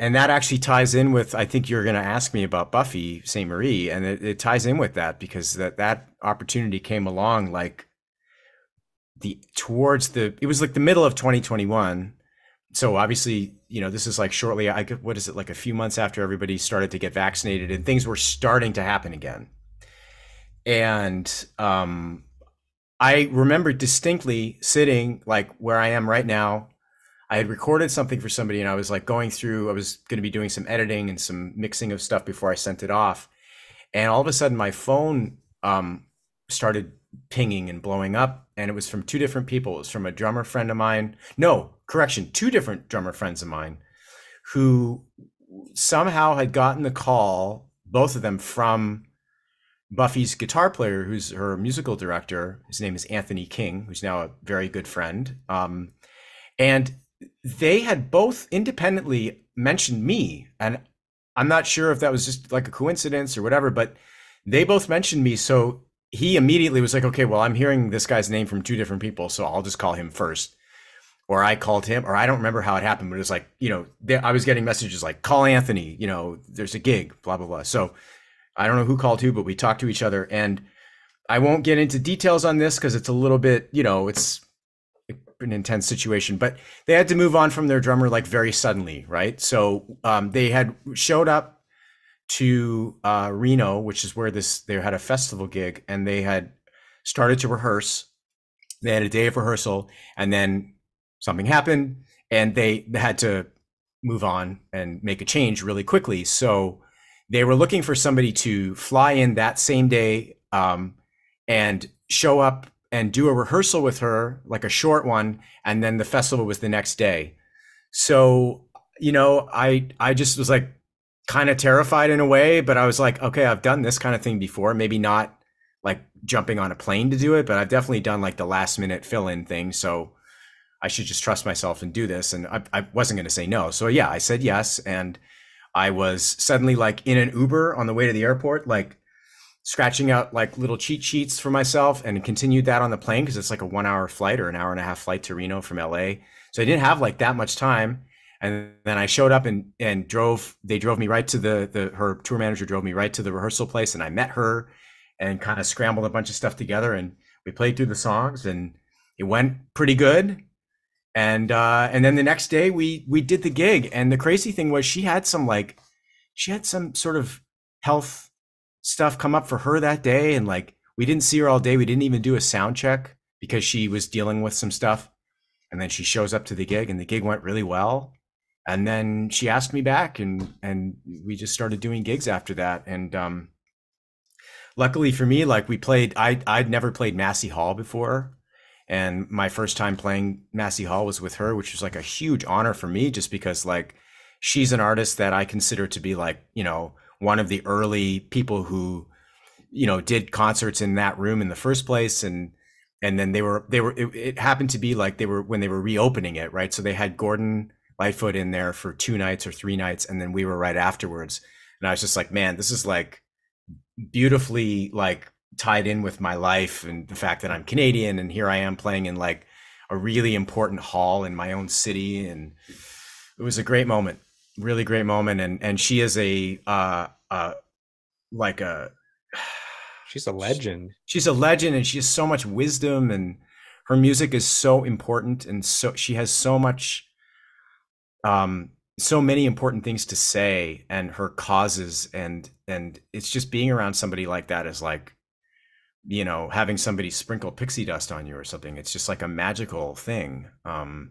and that actually ties in with, I think you're going to ask me about Buffy Sainte-Marie, and it ties in with that because that opportunity came along like it was like the middle of 2021. So obviously, this is like shortly, what is it, like a few months after everybody started to get vaccinated and things were starting to happen again. And I remember distinctly sitting like where I am right now. I had recorded something for somebody and I was like I was going to be doing some editing and some mixing of stuff before I sent it off. And all of a sudden my phone started pinging and blowing up. And it was from two different people. It was from a drummer friend of mine. No, correction, two different drummer friends of mine who somehow had gotten the call, both of them from Buffy's guitar player, who's her musical director. His name is Anthony King, who's now a very good friend. And they had both independently mentioned me. And I'm not sure if that was just like a coincidence or whatever, but they both mentioned me. So he immediately was like, okay, well, I'm hearing this guy's name from two different people, so I'll just call him first. Or I called him, or I don't remember how it happened, but it was like, I was getting messages like, call Anthony, there's a gig, blah, blah, blah. So I don't know who called who, but we talked to each other. And I won't get into details on this because it's a little bit, it's an intense situation, but they had to move on from their drummer like very suddenly, right? So they had showed up to Reno, which is where they had a festival gig, and they had started to rehearse. They had a day of rehearsal, and then something happened, and they had to move on and make a change really quickly. So they were looking for somebody to fly in that same day and show up and do a rehearsal with her, like a short one, and then the festival was the next day. So, I just was like kind of terrified in a way, but I was like, okay, I've done this kind of thing before, maybe not like jumping on a plane to do it, but I've definitely done like the last minute fill-in thing. So I should just trust myself and do this. And I wasn't going to say no. So yeah, I said yes. And I was suddenly like in an Uber on the way to the airport, like scratching out like little cheat sheets for myself, and continued that on the plane because it's like a 1 hour flight or an hour and a half flight to Reno from LA. So I didn't have like that much time. And then I showed up and they drove me right to her tour manager drove me right to the rehearsal place, and I met her and kind of scrambled a bunch of stuff together, and we played through the songs and it went pretty good. And then the next day we did the gig, and the crazy thing was she had some sort of health stuff come up for her that day, and like we didn't see her all day. We didn't even do a sound check because she was dealing with some stuff. And then she shows up to the gig, and the gig went really well. And then she asked me back, and we just started doing gigs after that. And luckily for me, like I'd never played Massey Hall before. And my first time playing Massey Hall was with her, which was like a huge honor for me, just because like she's an artist that I consider to be like, one of the early people who, did concerts in that room in the first place. And then it happened to be like when they were reopening it, right? So they had Gordon Lightfoot in there for 2 nights or 3 nights, and then we were right afterwards. And I was just like, man, this is like beautifully like tied in with my life and the fact that I'm Canadian, and here I am playing in like a really important hall in my own city. And it was a great moment, really great moment. And she is like a She's a legend. she's a legend, and she has so much wisdom, and her music is so important, and so she has so many important things to say, and her causes, and it's just being around somebody like that is like, having somebody sprinkle pixie dust on you or something. It's just like a magical thing. And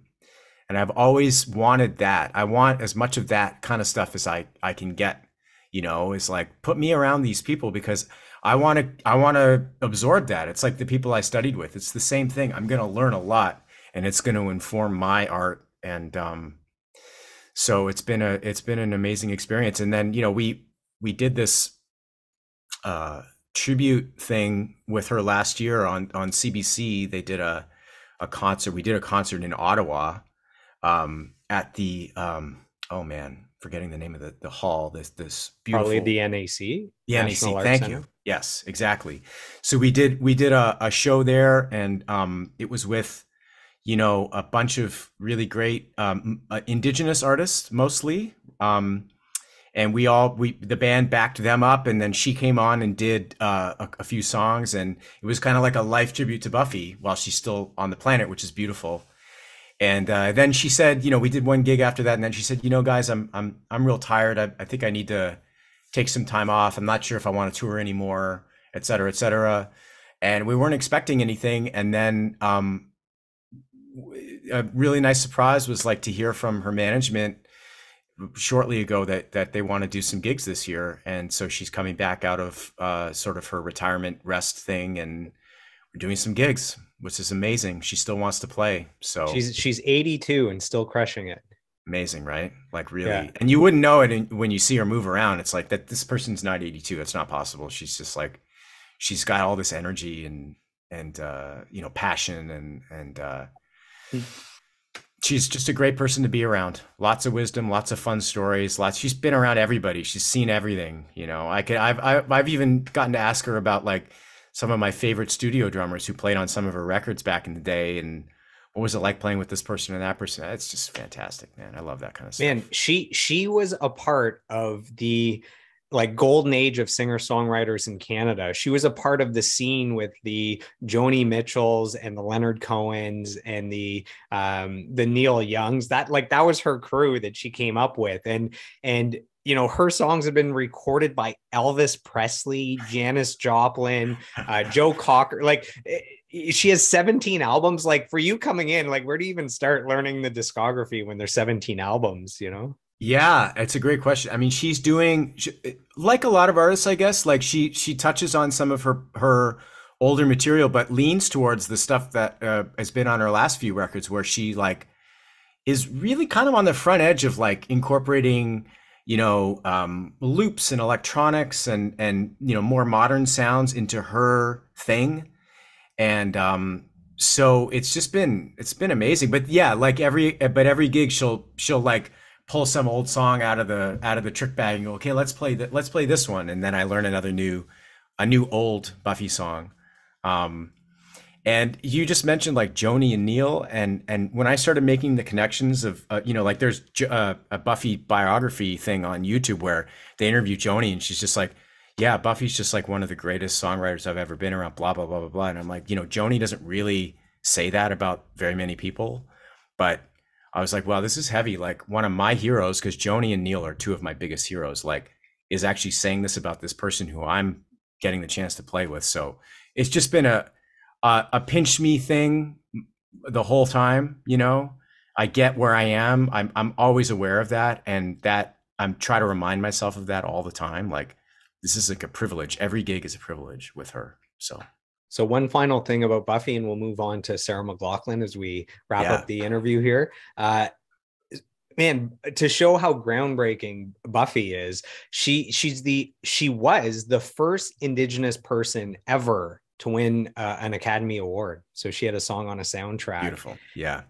I've always wanted that. I want as much of that kind of stuff as I can get, is like put me around these people, because I want to absorb that. It's like the people I studied with. It's the same thing. I'm going to learn a lot, and it's going to inform my art. And so it's been an amazing experience. And then, we did this tribute thing with her last year on CBC. They did a concert. We did a concert in Ottawa at the oh man, forgetting the name of the hall. This Probably beautiful the NAC, the National NEC. Arts Thank Center. you. Yes, exactly. So we did a show there, and it was with a bunch of really great indigenous artists mostly. And the band backed them up, and then she came on and did a few songs, and it was kind of like a life tribute to Buffy while she's still on the planet, which is beautiful. And then she said, we did one gig after that, and then she said, guys, I'm real tired. I think I need to take some time off. I'm not sure if I want to tour anymore, et cetera, et cetera. And we weren't expecting anything. And then a really nice surprise was like to hear from her management shortly ago that they want to do some gigs this year. And so she's coming back out of sort of her retirement rest thing, and we're doing some gigs, which is amazing. She still wants to play. So She's 82 and still crushing it. amazing, right? Like Yeah. really. And you wouldn't know it when you see her move around. It's like that this person's not 82. It's not possible. She's just like, she's got all this energy and passion and she's just a great person to be around. Lots of wisdom, lots of fun stories. She's been around everybody. She's seen everything. I've even gotten to ask her about like some of my favorite studio drummers who played on some of her records back in the day, and what was it like playing with this person and that person. It's just fantastic, man. I love that kind of stuff. Man, she was a part of the like golden age of singer-songwriters in Canada. She was a part of the scene with the Joni Mitchells and the Leonard Cohens and the Neil Youngs. That was her crew that she came up with. And her songs have been recorded by Elvis Presley, Janis Joplin, Joe Cocker. She has 17 albums. Like, for you coming in, like, where do you even start learning the discography when there's 17 albums, Yeah, it's a great question. I mean, she's doing like a lot of artists, I guess. Like she touches on some of her older material, but leans towards the stuff that has been on her last few records, where she like is really kind of on the front edge of like incorporating, loops and electronics and more modern sounds into her thing. And so it's been amazing. But yeah, like every gig she'll like pull some old song out of the trick bag and go, okay, let's play this one, and then I learn a new old Buffy song. And you just mentioned like Joni and Neil, and when I started making the connections of like there's a Buffy biography thing on YouTube where they interview Joni, and she's just like, yeah, Buffy's just like one of the greatest songwriters I've ever been around, blah blah blah blah blah. And I'm like, Joni doesn't really say that about very many people, but I was like, wow, this is heavy. Like one of my heroes, because Joni and Neil are two of my biggest heroes, like is actually saying this about this person who I'm getting the chance to play with. So it's just been a pinch me thing the whole time. I get where I am. I'm always aware of that, and that I'm try to remind myself of that all the time. Like this is like a privilege. Every gig is a privilege with her. So one final thing about Buffy, and we'll move on to Sarah McLachlan as we wrap Yeah, up the interview here. Man, to show how groundbreaking Buffy is, she was the first Indigenous person ever to win an Academy Award. So she had a song on a soundtrack. beautiful. Yeah.